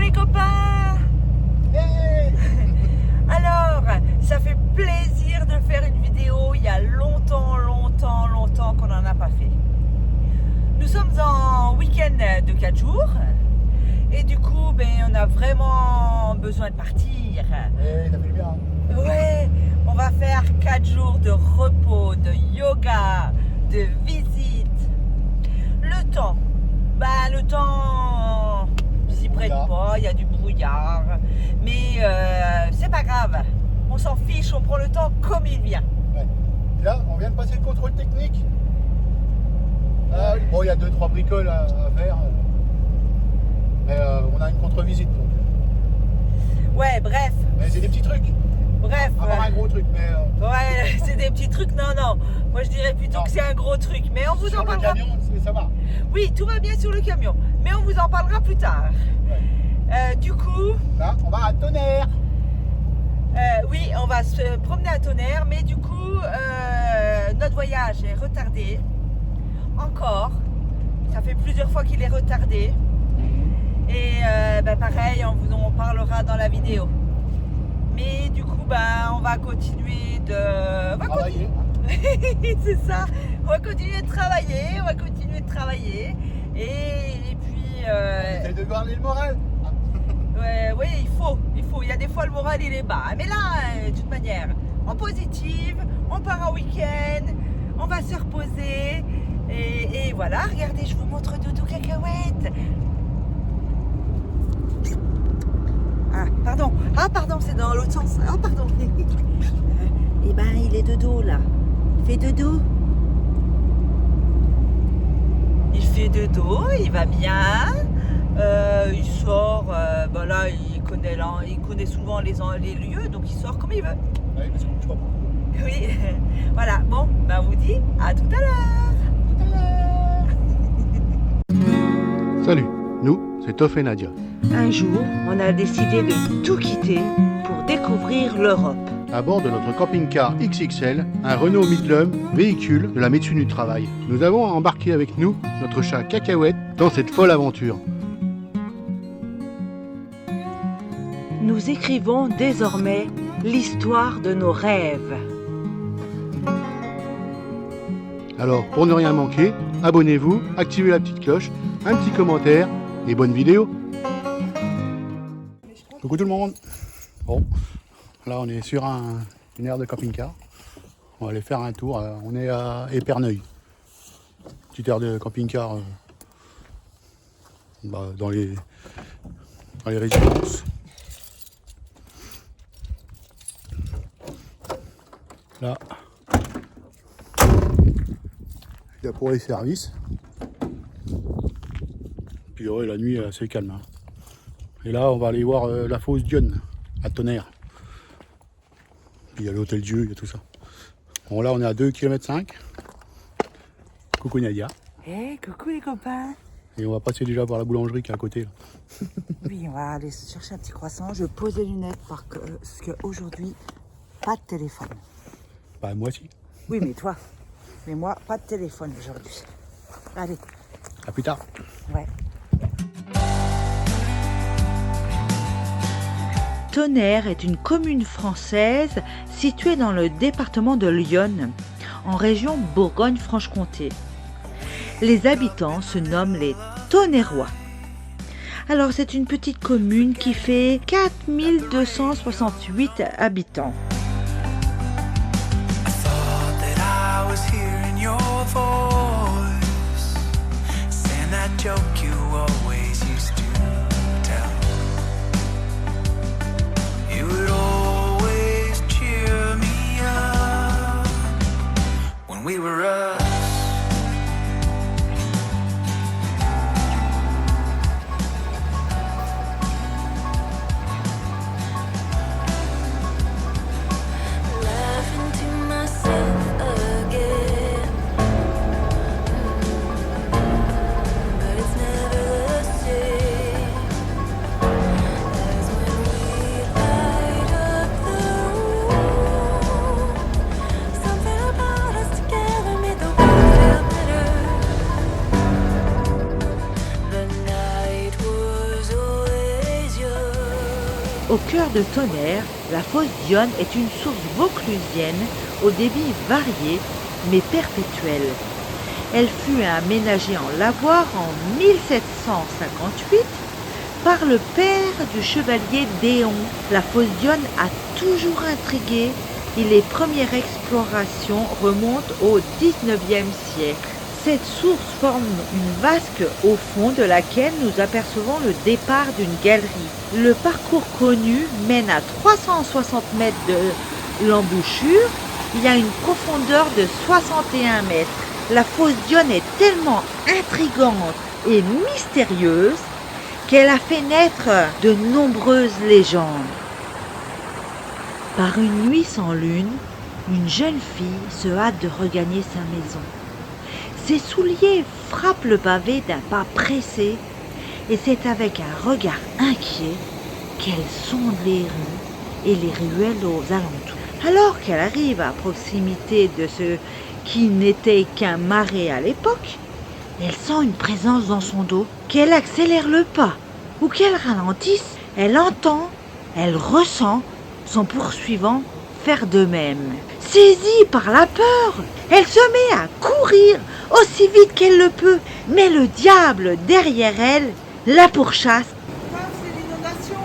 les copains. Hey. Alors, ça fait plaisir de faire une vidéo. Il y a longtemps qu'on n'en a pas fait. Nous sommes en week-end de 4 jours. Et du coup, on a vraiment besoin de partir. Ça fait bien. Ouais, on va faire 4 jours de repos, de yoga, de visite. Le temps, s'y prête pas, il y a du brouillard. Mais c'est pas grave, on s'en fiche, on prend le temps comme il vient. Ouais. Et là, on vient de passer le contrôle technique. Bon, il y a 2-3 bricoles à faire. Mais on a une contre-visite. Donc. Ouais, bref. Mais c'est des petits trucs. Bref. Pas un gros truc, mais. Ouais, c'est des petits trucs, non. Moi je dirais plutôt que c'est un gros truc. Mais on vous en sur le parlera. camion, ça va. Oui, tout va bien sur le camion. Mais on vous en parlera plus tard. Ouais. Du coup. Là, on va à Tonnerre. Oui, on va se promener à Tonnerre. Mais du coup, notre voyage est retardé. Encore. Ça fait plusieurs fois qu'il est retardé. Et pareil, on vous en parlera dans la vidéo. Mais du coup, on va continuer de... Travailler. C'est ça. On va continuer de travailler. Et puis... Essaye de garder le moral. Oui, il faut. Il y a des fois, le moral, il est bas. Mais là, de toute manière, en positive, on part en week-end, on va se reposer. Et voilà, regardez, je vous montre Doudou Cacahuète. Pardon, c'est dans l'autre sens. Pardon. Il est de dos là. Il fait de dos. Il va bien. Il sort. Là, il connaît souvent les lieux, donc il sort comme il veut. Oui, parce qu'on ne bouge pas beaucoup. Oui. Voilà. Bon, on vous dit à tout à l'heure. Salut, nous, c'est Toff et Nadia. Un jour, on a décidé de tout quitter pour découvrir l'Europe. À bord de notre camping-car XXL, un Renault Midlum, véhicule de la médecine du travail. Nous avons embarqué avec nous notre chat Cacahuète dans cette folle aventure. Nous écrivons désormais l'histoire de nos rêves. Alors, pour ne rien manquer, abonnez-vous, activez la petite cloche, un petit commentaire et bonne vidéo. Coucou tout le monde. Bon, là on est sur une aire de camping-car. On va aller faire un tour. On est à Éperneuil. Petite aire de camping-car dans les résidences. Là, il y a pour les services. Puis la nuit est assez calme. Hein. Et là, on va aller voir la fosse Dionne à Tonnerre. Puis il y a l'hôtel Dieu, il y a tout ça. Bon, là, on est à 2,5 km. Coucou Nadia. Coucou les copains. Et on va passer déjà voir la boulangerie qui est à côté. Là. Oui, on va aller chercher un petit croissant. Je pose les lunettes parce qu'aujourd'hui, pas de téléphone. Bah, moi aussi. Oui, mais toi. Mais moi, pas de téléphone aujourd'hui. Allez. À plus tard. Ouais. Tonnerre est une commune française située dans le département de l'Yonne, en région Bourgogne-Franche-Comté. Les habitants se nomment les Tonnerrois. Alors c'est une petite commune qui fait 4268 habitants. We were us. Laughing to myself again, but it's never Au cœur de Tonnerre, la fosse d'Yonne est une source vauclusienne au débit varié mais perpétuel. Elle fut aménagée en lavoir en 1758 par le père du chevalier d'Éon. La fosse d'Yonne a toujours intrigué et les premières explorations remontent au XIXe siècle. Cette source forme une vasque au fond de laquelle nous apercevons le départ d'une galerie. Le parcours connu mène à 360 mètres de l'embouchure. Il y a une profondeur de 61 mètres. La fosse d'Yonne est tellement intrigante et mystérieuse qu'elle a fait naître de nombreuses légendes. Par une nuit sans lune, une jeune fille se hâte de regagner sa maison. Ses souliers frappent le pavé d'un pas pressé et c'est avec un regard inquiet qu'elle sonde les rues et les ruelles aux alentours. Alors qu'elle arrive à proximité de ce qui n'était qu'un marais à l'époque, elle sent une présence dans son dos. Qu'elle accélère le pas ou qu'elle ralentisse, elle entend, elle ressent son poursuivant faire de même. Saisie par la peur, elle se met à courir aussi vite qu'elle le peut, mais le diable derrière elle la pourchasse. C'est l'inondation.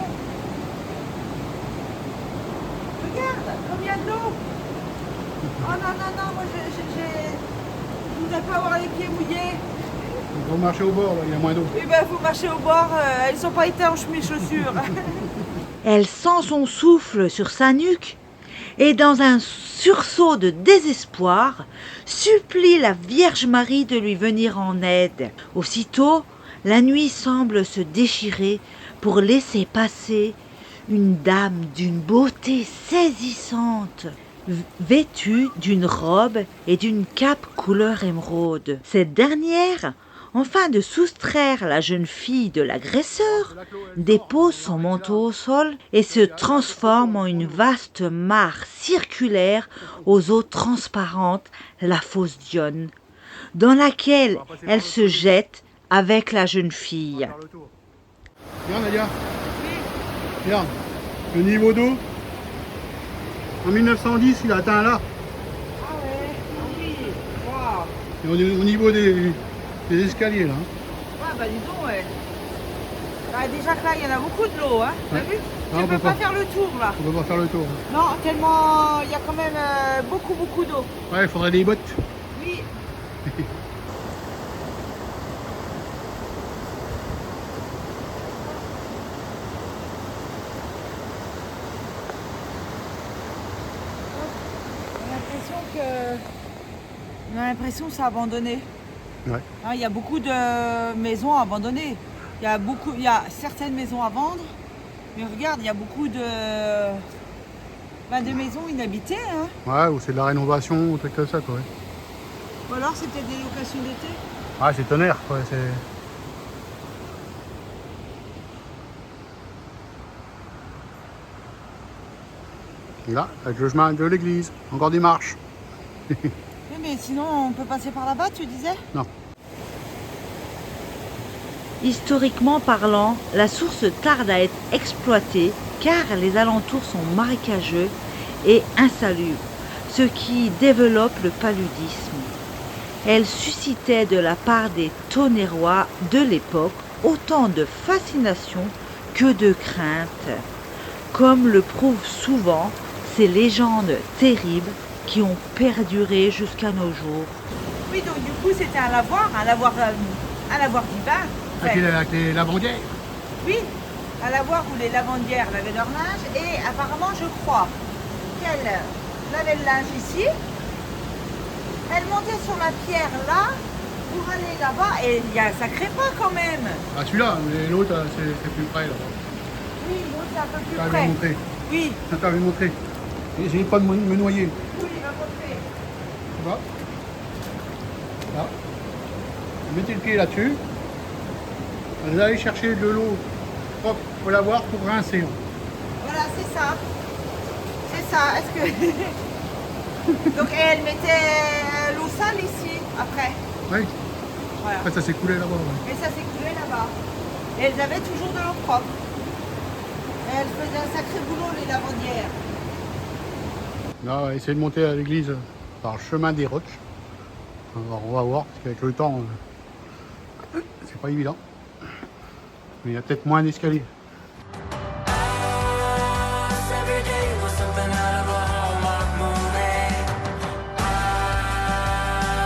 Regarde, combien d'eau. Oh non, non, non, moi je voudrais pas avoir les pieds mouillés. Il faut marcher au bord, là, il y a moins d'eau. Eh ben, faut marcher au bord, elles sont pas étanches mes chaussures. Elle sent son souffle sur sa nuque et dans un sursaut de désespoir, supplie la Vierge Marie de lui venir en aide. Aussitôt, la nuit semble se déchirer pour laisser passer une dame d'une beauté saisissante, vêtue d'une robe et d'une cape couleur émeraude. Cette dernière, afin de soustraire la jeune fille de l'agresseur, dépose son manteau au sol et se transforme en une vaste mare circulaire aux eaux transparentes, la fosse d'Yonne, dans laquelle elle se jette avec la jeune fille. Regarde Nadia, regarde, le niveau d'eau, en 1910 il a atteint là. Ah ouais, oui, wow. Et au niveau des escaliers là. Ouais, bah dis donc, ouais. Bah, déjà que là, il y en a beaucoup de l'eau, hein. T'as vu? Ah, Tu peux pas faire le tour, là. On peut pas faire le tour. Non, tellement il y a quand même beaucoup d'eau. Ouais, il faudrait des bottes. Oui. On a l'impression que c'est abandonné. Ouais. Hein, il y a beaucoup de maisons abandonnées. Il y a certaines maisons à vendre, mais regarde, il y a beaucoup de maisons inhabitées. Hein. Ouais, ou c'est de la rénovation, ou truc comme ça quoi. Ou alors c'est peut-être des locations d'été. Ah, c'est Tonnerre quoi. Là, avec le chemin de l'église, encore des marches. Oui, mais sinon on peut passer par là-bas, tu disais? Non. Historiquement parlant, la source tarde à être exploitée car les alentours sont marécageux et insalubres, ce qui développe le paludisme. Elle suscitait de la part des Tonnerrois de l'époque autant de fascination que de crainte, comme le prouvent souvent ces légendes terribles qui ont perduré jusqu'à nos jours. Oui, donc du coup c'était un lavoir divin. Avec les lavandières. Oui, un lavoir où les lavandières lavaient leur linge et apparemment je crois qu'elle lavait le linge ici. Elle montait sur la pierre là pour aller là-bas et il y a un sacré pas quand même. Ah celui-là, mais l'autre c'est plus près là-bas. Oui, l'autre c'est un peu plus Ça près. va montrer. Oui. Ça t'avait montré. Essayez pas de me noyer. Oui, il va montrer. Tu vois? Là. Mettez le pied là-dessus. Vous allez chercher de l'eau propre au lavoir pour rincer. Voilà, c'est ça. C'est ça. Est-ce que. Donc elle mettait l'eau sale ici après. Oui. Voilà. Après ça s'est coulé là-bas. Ouais. Et ça s'est coulé là-bas. Et elles avaient toujours de l'eau propre. Elles faisaient un sacré boulot, les lavandières. Là, on va essayer de monter à l'église par le chemin des roches. Alors, on va voir, parce qu'avec le temps, c'est pas évident. Mais il y a peut-être moins d'escaliers. Every day was something out of a Hallmark movie. I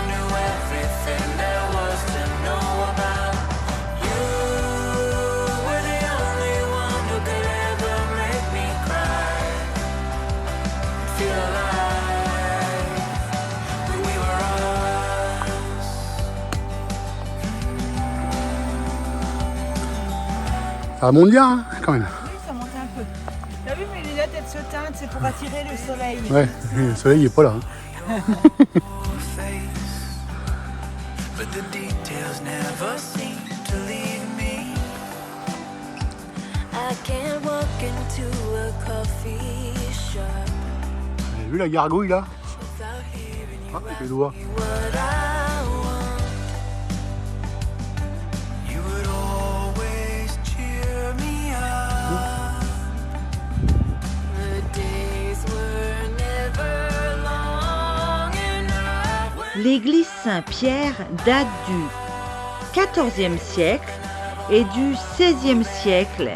knew everything there was to know about you. Were the only one who could ever make me cry, feel alive when we were us. Ça monte bien, hein, quand même. Oui, ça monte un peu. T'as vu mes lunettes, elles se teintent, c'est pour attirer le soleil. Ouais, le soleil n'est pas là. Hein. Face, but the details never seem to leave me. I can't walk into a coffee shop Vous avez vu la gargouille là? without hearing you Ah, ask les doigts. me what I want. You would always cheer me up. The days were never long enough. L'église Saint-Pierre date du XIVe siècle et du XVIe siècle.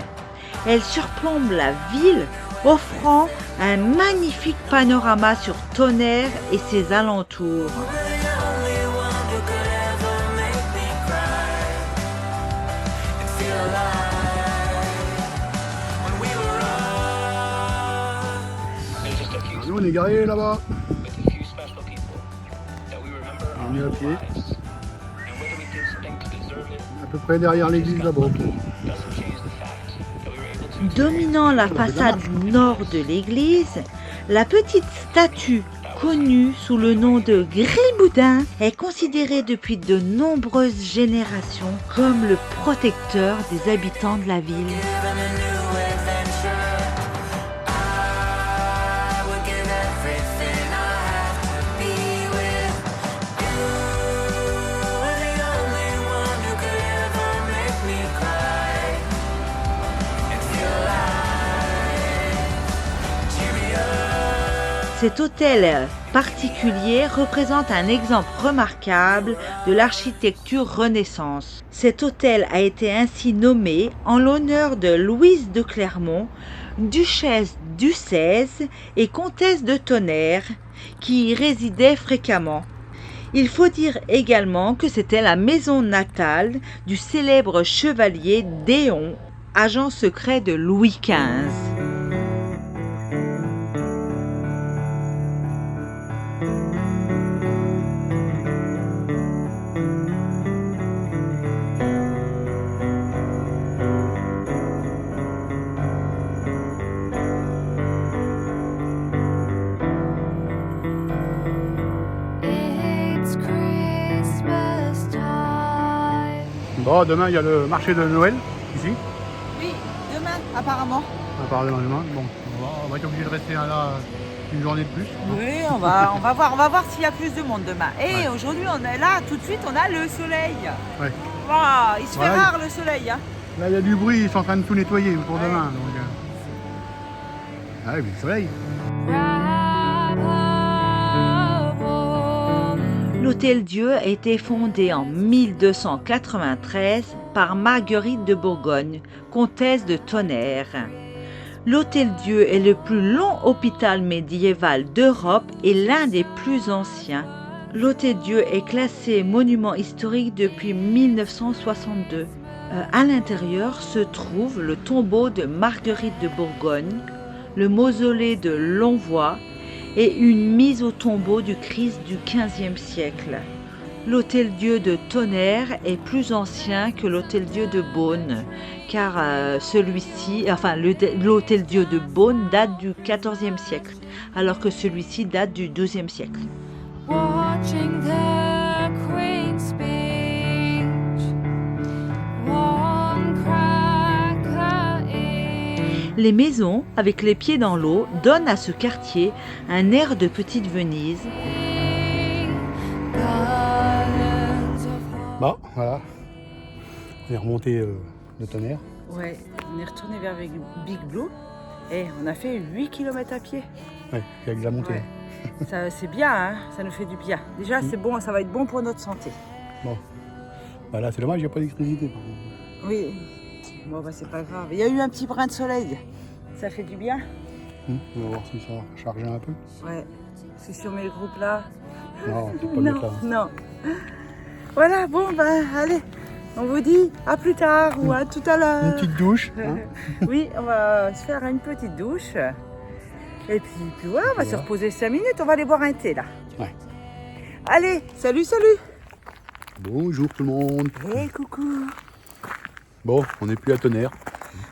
Elle surplombe la ville, offrant un magnifique panorama sur Tonnerre et ses alentours. You're the only one who could ever make me cry and feel alive when we were us. Nous on est garés là-bas. with a few special people that we remember On our est à whole pied. lives. And whether we did something to deserve it À peu près derrière l'église là-bas. doesn't change the fact that we were able to Dominant la façade nord de l'église, la petite statue connue sous le nom de Griboudin est considérée depuis de nombreuses générations comme le protecteur des habitants de la ville. Given a new adventure, I would give everything I have to be with you. We're the only one who could ever make me cry and feel alive. Cheer me up. Cet hôtel particulier représente un exemple remarquable de l'architecture Renaissance. Cet hôtel a été ainsi nommé en l'honneur de Louise de Clermont, duchesse du XVI et comtesse de Tonnerre, qui y résidait fréquemment. Il faut dire également que c'était la maison natale du célèbre chevalier Déon, agent secret de Louis XV. It's Christmas time. Bon, demain il y a le marché de Noël ici. Oui, demain, apparemment. Apparemment demain. Bon, on va être obligé de rester là une journée de plus. Oui, on va voir s'il y a plus de monde demain. Et Ouais. aujourd'hui, on est là, tout de suite, on a le soleil. Ouais. Waouh, il se fait Ouais. rare le soleil. Hein. Là il y a du bruit, ils sont en train de tout nettoyer pour Ouais. demain. Donc, ah oui, le soleil. Wrap her warm. L'Hôtel-Dieu a été fondé en 1293 par Marguerite de Bourgogne, comtesse de Tonnerre. L'Hôtel-Dieu est le plus long hôpital médiéval d'Europe et l'un des plus anciens. L'Hôtel-Dieu est classé monument historique depuis 1962. À l'intérieur se trouve le tombeau de Marguerite de Bourgogne, le mausolée de Longvois et une mise au tombeau du Christ du XVe siècle. L'Hôtel-Dieu de Tonnerre est plus ancien que l'Hôtel-Dieu de Beaune, car l'Hôtel-Dieu de Beaune date du XIVe siècle, alors que celui-ci date du XIIe siècle. Watching the Queen's speech. One cracker each. Les maisons, avec les pieds dans l'eau, donnent à ce quartier un air de petite Venise. Garlands of Bon, voilà. On est remonté de Tonnerre. Ouais, on est retourné vers Big Blue et on a fait 8 km à pied. Ouais, avec de la montée. Ouais. Ça, c'est bien, hein, ça nous fait du bien. Déjà, c'est bon, ça va être bon pour notre santé. Bon. Bah là, c'est dommage, il n'y a pas d'électricité. par contre. Oui. Bon, bah, c'est pas grave. Il y a eu un petit brin de soleil. Ça fait du bien. On va voir si ça va charger un peu. Ouais. Si on met le groupe là. Non, on peut pas le mettre là. Non. Voilà, bon, bah, allez. On vous dit à plus tard ou à tout à l'heure. Une petite douche. Hein. Oui, on va se faire une petite douche. Et puis voilà, on va se reposer 5 minutes. On va aller boire un thé là. Ouais. Allez, salut, salut. Bonjour tout le monde. Hey, coucou. Bon, on n'est plus à Tonnerre.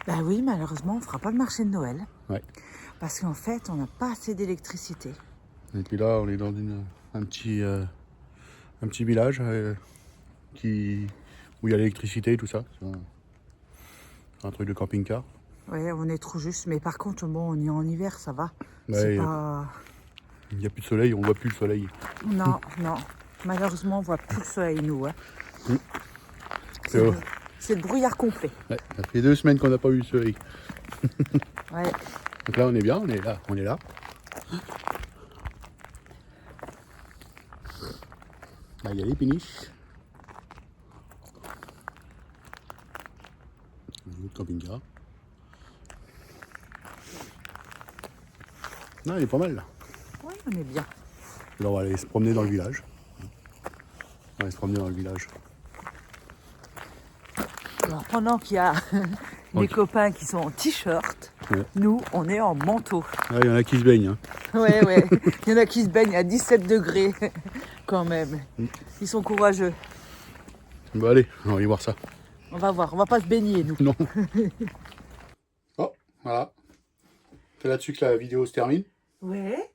Bah oui, malheureusement, on fera pas le marché de Noël. Ouais. Parce qu'en fait, on n'a pas assez d'électricité. Et puis là, on est dans un petit village où il y a l'électricité et tout ça. C'est un truc de camping-car. Ouais, on est trop juste. Mais par contre, bon, on est en hiver, ça va. Ouais, C'est pas... Il n'y a plus de soleil, on voit plus le soleil. Non, non. Malheureusement, on voit plus le soleil, nous. Hein. Euh, C'est le brouillard complet. Ouais, ça fait 2 semaines qu'on n'a pas eu le soleil. Ouais. Donc là, on est bien, on est là. Là, il y a les péniches. Un autre camping-car. Non, il est pas mal là. Ouais, on est bien. Là, on va aller se promener dans le village. On va aller se promener dans le village. Alors, pendant qu'il y a les Ok. copains qui sont en t-shirt, Ouais. nous, on est en manteau. Ah, il y en a qui se baignent. Hein. Ouais, ouais. Il y en a qui se baignent à 17 degrés, quand même. Ils sont courageux. Bon, allez, on va aller voir ça. On va voir. On va pas se baigner, nous. Non. Oh, voilà. C'est là-dessus que la vidéo se termine. Ouais.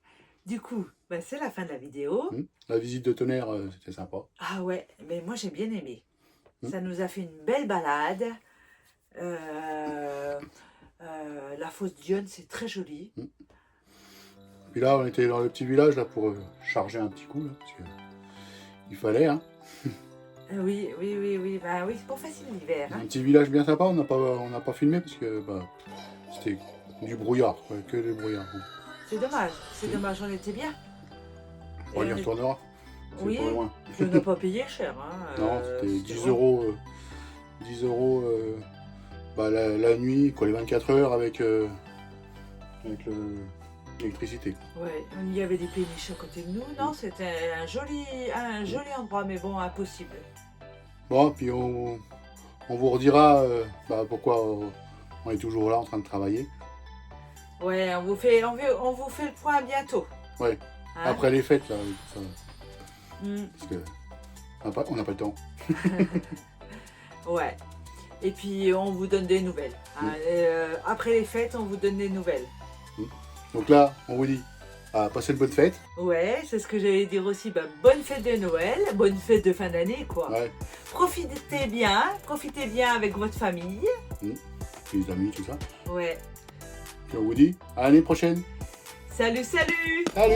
Du coup, bah, c'est la fin de la vidéo. La visite de Tonnerre, c'était sympa. Ah ouais, mais moi, j'ai bien aimé. Ça nous a fait une belle balade. La fosse Dionne, c'est très joli. Puis là, on était dans le petit village là pour charger un petit coup, là, parce que il fallait. Hein. Oui, oui, oui, oui. Bah oui, c'est pas facile l'hiver. Hein. Un petit village bien sympa, on n'a pas filmé parce que c'était du brouillard, quoi, que du brouillard. C'est dommage, on était bien. On y retournera. C'est Oui, pas loin. on n'a pas payé cher. Hein. Non, c'était 10 vraiment- euros. 10 euros la nuit, quoi, les 24 heures avec l'électricité. Ouais, il y avait des péniches à côté de nous. Non, c'était un joli endroit, mais bon, impossible. Bon, puis on vous redira pourquoi on est toujours là en train de travailler. Ouais, on vous fait le point bientôt. Ouais, Hein. après les fêtes, là, tout ça, Mm, parce que on n'a pas le temps. ouais. Et puis, on vous donne des nouvelles. Hein. Après les fêtes, on vous donne des nouvelles. Donc là, on vous dit, passez de bonnes fêtes. Ouais, c'est ce que j'allais dire aussi. Bah, bonne fête de Noël, bonne fête de fin d'année, quoi. Ouais, Profitez bien avec votre famille. les amis, tout ça. Ouais. Puis on vous dit, à l'année prochaine. Salut, salut! Salut!